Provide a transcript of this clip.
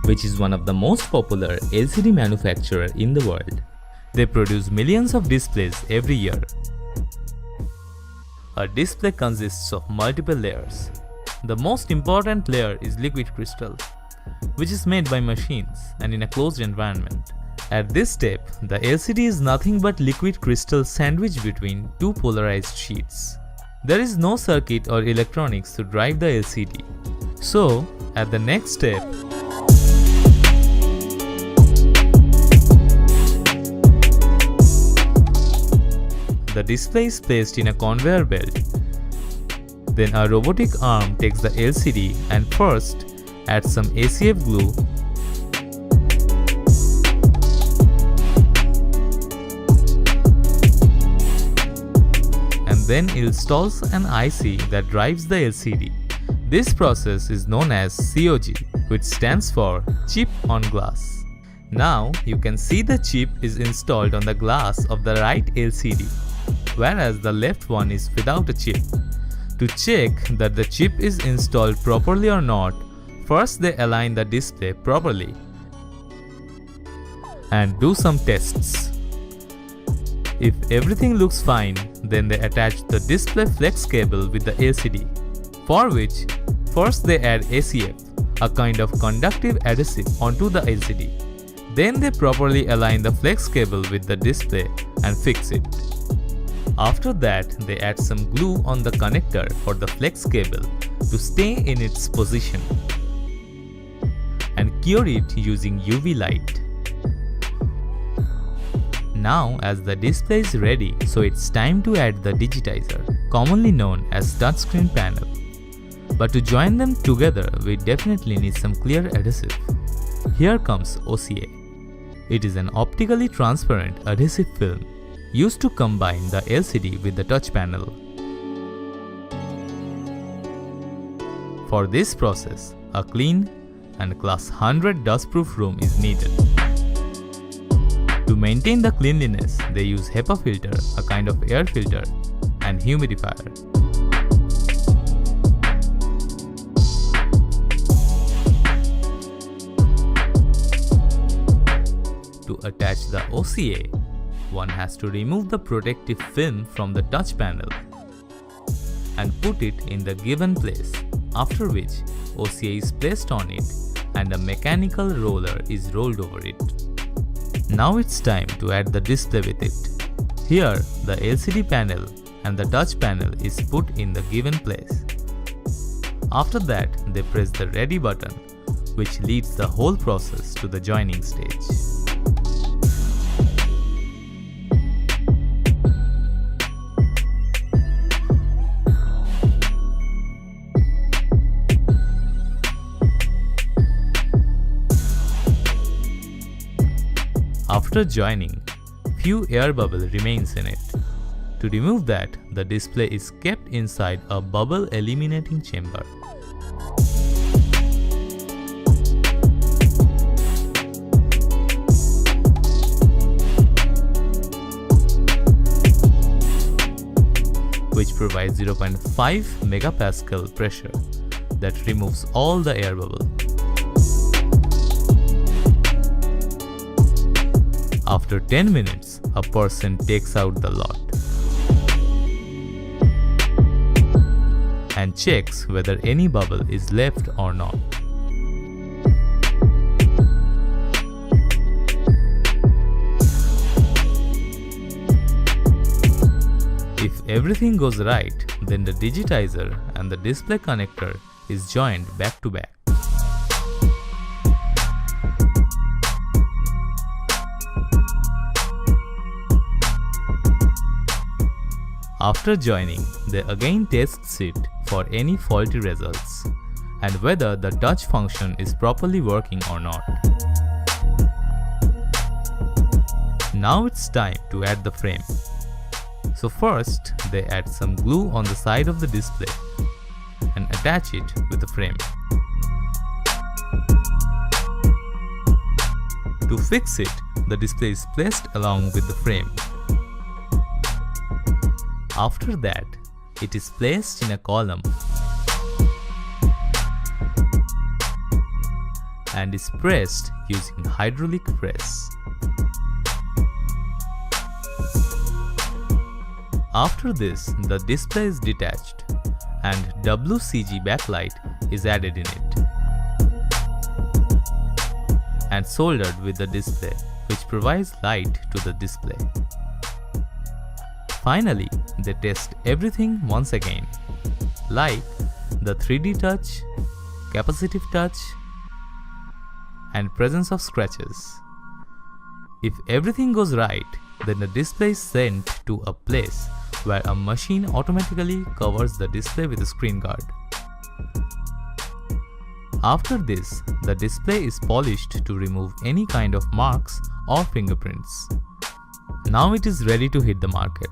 which is one of the most popular LCD manufacturer in the world. They produce millions of displays every year. A display consists of multiple layers. The most important layer is liquid crystal, which is made by machines and in a closed environment. At this step, the LCD is nothing but liquid crystal sandwiched between two polarized sheets. There is no circuit or electronics to drive the LCD. So, at the next step, the display is placed in a conveyor belt. Then a robotic arm takes the LCD and first adds some ACF glue and then installs an IC that drives the LCD. This process is known as COG, which stands for chip on glass. Now you can see the chip is installed on the glass of the right LCD, whereas the left one is without a chip. To check that the chip is installed properly or not, first they align the display properly and do some tests. If everything looks fine, then they attach the display flex cable with the LCD, for which first they add ACF, a kind of conductive adhesive, onto the LCD. Then they properly align the flex cable with the display and fix it. After that, they add some glue on the connector for the flex cable to stay in its position and cure it using UV light. Now, as the display is ready, so it's time to add the digitizer, commonly known as touchscreen panel. But to join them together, we definitely need some clear adhesive. Here comes OCA. It is an optically transparent adhesive film used to combine the LCD with the touch panel. For this process, a clean and class 100 dustproof room is needed. To maintain the cleanliness, they use HEPA filter, a kind of air filter, and humidifier. To attach the OCA, one has to remove the protective film from the touch panel and put it in the given place, after which OCA is placed on it and a mechanical roller is rolled over it. Now it's time to add the display with it. Here, the LCD panel and the touch panel is put in the given place. After that, they press the ready button, which leads the whole process to the joining stage. After joining, few air bubble remains in it. To remove that, the display is kept inside a bubble eliminating chamber. Which provides 0.5 megapascal pressure that removes all the air bubble. After 10 minutes, a person takes out the lot and checks whether any bubble is left or not. If everything goes right, then the digitizer and the display connector is joined back to back. After joining, they again tests it for any faulty results and whether the touch function is properly working or not. Now it's time to add the frame. So first, they add some glue on the side of the display and attach it with the frame. To fix it, the display is placed along with the frame. After that, it is placed in a column and is pressed using hydraulic press. After this, the display is detached and WCG backlight is added in it and soldered with the display, which provides light to the display. Finally, they test everything once again, like the 3D touch, capacitive touch, and presence of scratches. If everything goes right, then the display is sent to a place where a machine automatically covers the display with a screen guard. After this, the display is polished to remove any kind of marks or fingerprints. Now it is ready to hit the market.